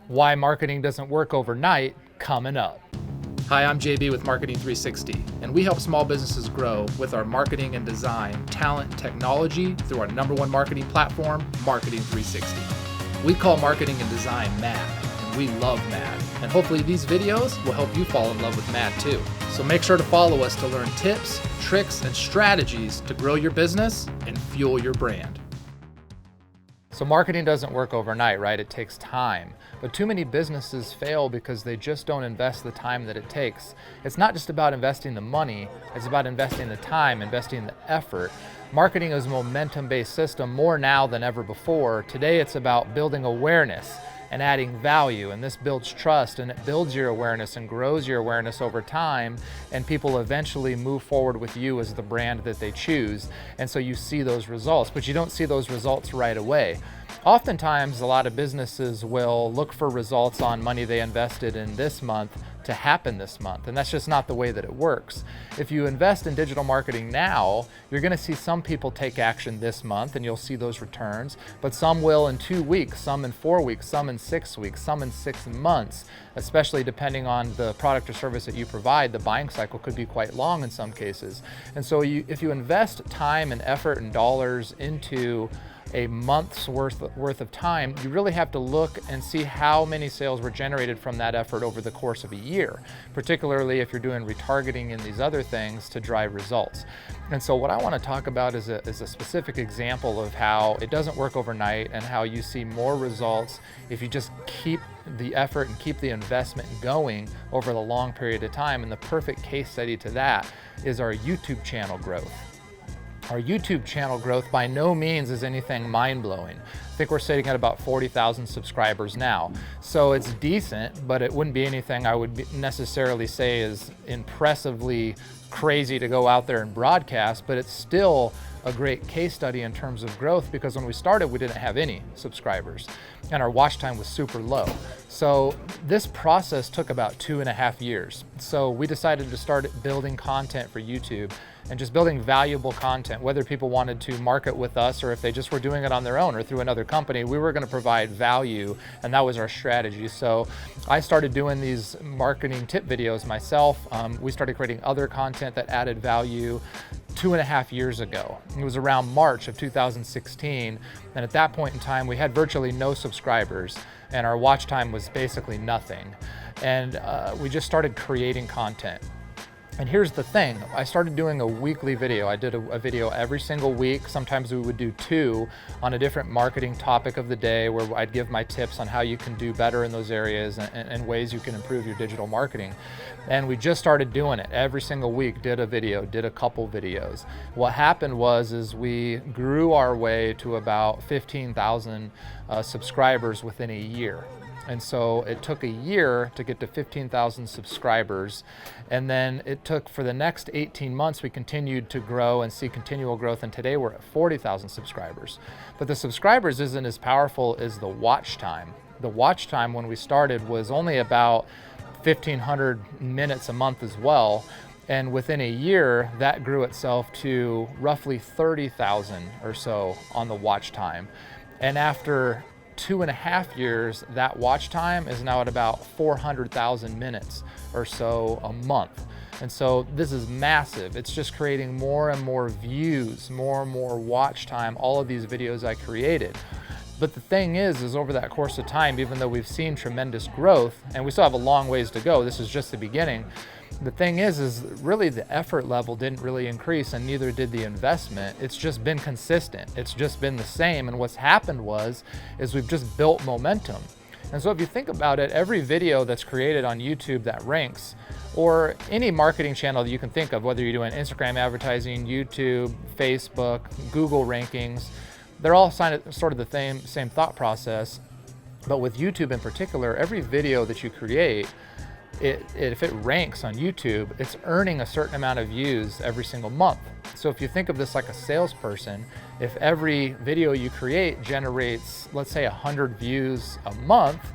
Why marketing doesn't work overnight, coming up. Hi, I'm JB with Marketing 360, and we help small businesses grow with our marketing and design, talent, and technology through our #1 marketing platform, Marketing 360. We call marketing and design mad, and we love mad. And hopefully these videos will help you fall in love with mad too. So make sure to follow us to learn tips, tricks, and strategies to grow your business and fuel your brand. So marketing doesn't work overnight, right? It takes time. But too many businesses fail because they just don't invest the time that it takes. It's not just about investing the money, it's about investing the time, investing the effort. Marketing is a momentum-based system more now than ever before. Today it's about building awareness and adding value, and this builds trust, and it builds your awareness and grows your awareness over time, and people eventually move forward with you as the brand that they choose, and so you see those results, but you don't see those results right away. Oftentimes, a lot of businesses will look for results on money they invested in this month to happen this month, and that's just not the way that it works. If you invest in digital marketing now, you're going to see some people take action this month and you'll see those returns, but some will in 2 weeks, some in 4 weeks, some in 6 weeks, some in 6 months, especially depending on the product or service that you provide. The buying cycle could be quite long in some cases. And so if you invest time and effort and dollars into a month's worth of time, you really have to look and see how many sales were generated from that effort over the course of a year, particularly if you're doing retargeting and these other things to drive results. And so what I want to talk about is a specific example of how it doesn't work overnight and how you see more results if you just keep the effort and keep the investment going over the long period of time. And the perfect case study to that is our YouTube channel growth. Our YouTube channel growth by no means is anything mind-blowing. I think we're sitting at about 40,000 subscribers now. So it's decent, but it wouldn't be anything I would necessarily say is impressively crazy to go out there and broadcast, but it's still a great case study in terms of growth, because when we started, we didn't have any subscribers and our watch time was super low. So this process took about 2.5 years. So we decided to start building content for YouTube and just building valuable content, whether people wanted to market with us or if they just were doing it on their own or through another company, we were going to provide value, and that was our strategy. So I started doing these marketing tip videos myself. We started creating other content that added value 2.5 years ago. It was around March of 2016, and at that point in time we had virtually no subscribers and our watch time was basically nothing, and we just started creating content. And here's the thing, I started doing a weekly video. I did a video every single week. Sometimes we would do 2 on a different marketing topic of the day, where I'd give my tips on how you can do better in those areas and ways you can improve your digital marketing. And we just started doing it every single week, did a video, did a couple videos. What happened was we grew our way to about 15,000 subscribers within a year. And so it took a year to get to 15,000 subscribers. And then it took, for the next 18 months, we continued to grow and see continual growth. And today we're at 40,000 subscribers. But the subscribers isn't as powerful as the watch time. The watch time when we started was only about 1,500 minutes a month as well. And within a year, that grew itself to roughly 30,000 or so on the watch time. And after 2.5 years, that watch time is now at about 400,000 minutes or so a month. And so this is massive. It's just creating more and more views, more and more watch time, all of these videos I created. But the thing is over that course of time, even though we've seen tremendous growth, and we still have a long ways to go, this is just the beginning. The thing is really the effort level didn't really increase, and neither did the investment. It's just been consistent. It's just been the same. And what's happened is we've just built momentum. And so if you think about it, every video that's created on YouTube that ranks, or any marketing channel that you can think of, whether you're doing Instagram advertising, YouTube, Facebook, Google rankings, they're all sort of the same thought process. But with YouTube in particular, every video that you create, if it ranks on YouTube, it's earning a certain amount of views every single month. So if you think of this like a salesperson, if every video you create generates, let's say 100 views a month,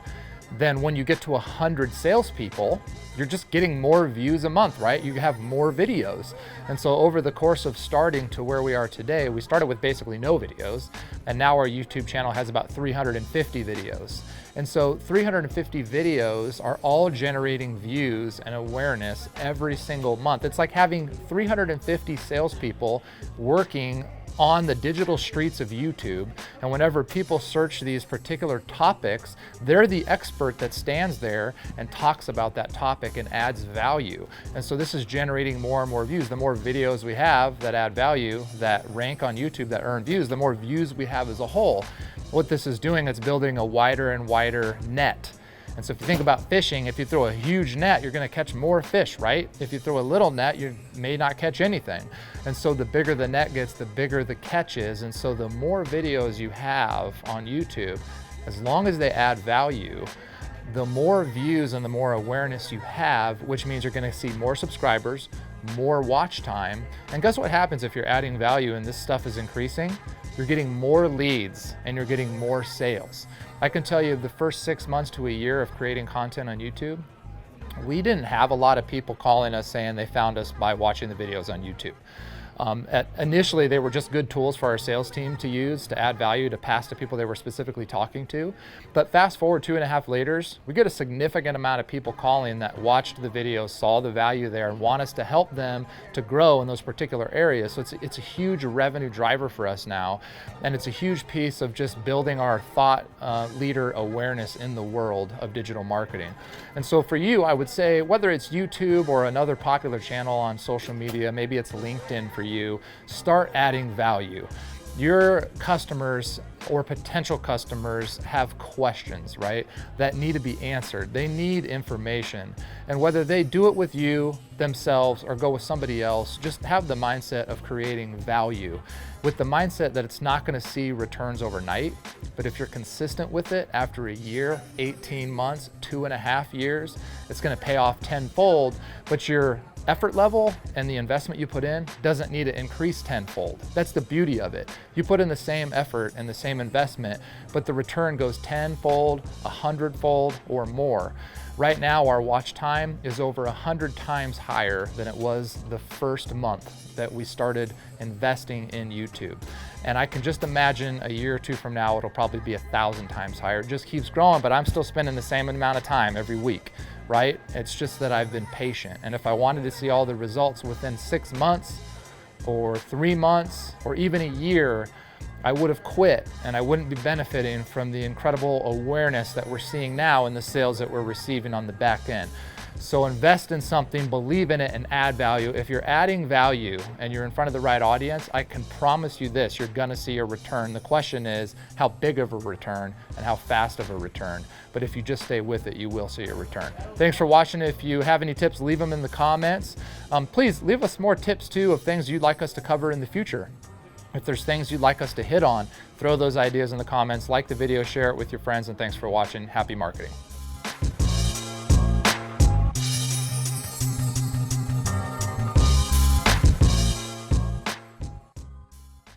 then when you get to 100 salespeople, you're just getting more views a month, right? You have more videos. And so over the course of starting to where we are today, we started with basically no videos, and now our YouTube channel has about 350 videos. And so 350 videos are all generating views and awareness every single month. It's like having 350 salespeople working on the digital streets of YouTube, and whenever people search these particular topics, they're the expert that stands there and talks about that topic and adds value. And so this is generating more and more views. The more videos we have that add value, that rank on YouTube, that earn views, the more views we have as a whole. What this is doing, it's building a wider and wider net. And so if you think about fishing, if you throw a huge net, you're gonna catch more fish, right? If you throw a little net, you may not catch anything. And so the bigger the net gets, the bigger the catch is. And so the more videos you have on YouTube, as long as they add value, the more views and the more awareness you have, which means you're gonna see more subscribers, more watch time. And guess what happens if you're adding value and this stuff is increasing? You're getting more leads and you're getting more sales. I can tell you the first 6 months to a year of creating content on YouTube, we didn't have a lot of people calling us saying they found us by watching the videos on YouTube. Initially, they were just good tools for our sales team to use to add value to pass to people they were specifically talking to. But fast forward 2.5 years, we get a significant amount of people calling that watched the videos, saw the value there, and want us to help them to grow in those particular areas. So it's a huge revenue driver for us now, and it's a huge piece of just building our thought leader awareness in the world of digital marketing. And so for you, I would say, whether it's YouTube or another popular channel on social media, maybe it's LinkedIn for you, start adding value. Your customers or potential customers have questions, right, that need to be answered. They need information. And whether they do it with you themselves or go with somebody else, just have the mindset of creating value with the mindset that it's not going to see returns overnight. But if you're consistent with it, after a year, 18 months, 2.5 years, it's going to pay off tenfold. But your effort level and the investment you put in doesn't need to increase tenfold. That's the beauty of it. You put in the same effort and the same investment, but the return goes tenfold, 100-fold, or more. Right now, our watch time is over 100 times higher than it was the first month that we started investing in YouTube. And I can just imagine a year or two from now, it'll probably be 1,000 times higher. It just keeps growing, but I'm still spending the same amount of time every week, right? It's just that I've been patient. And if I wanted to see all the results within 6 months or 3 months or even a year, I would have quit and I wouldn't be benefiting from the incredible awareness that we're seeing now in the sales that we're receiving on the back end. So invest in something, believe in it, and add value. If you're adding value and you're in front of the right audience, I can promise you this, you're gonna see a return. The question is how big of a return and how fast of a return. But if you just stay with it, you will see a return. Thanks for watching. If you have any tips, leave them in the comments. Please leave us more tips too of things you'd like us to cover in the future. If there's things you'd like us to hit on, throw those ideas in the comments, like the video, share it with your friends, and thanks for watching. Happy marketing.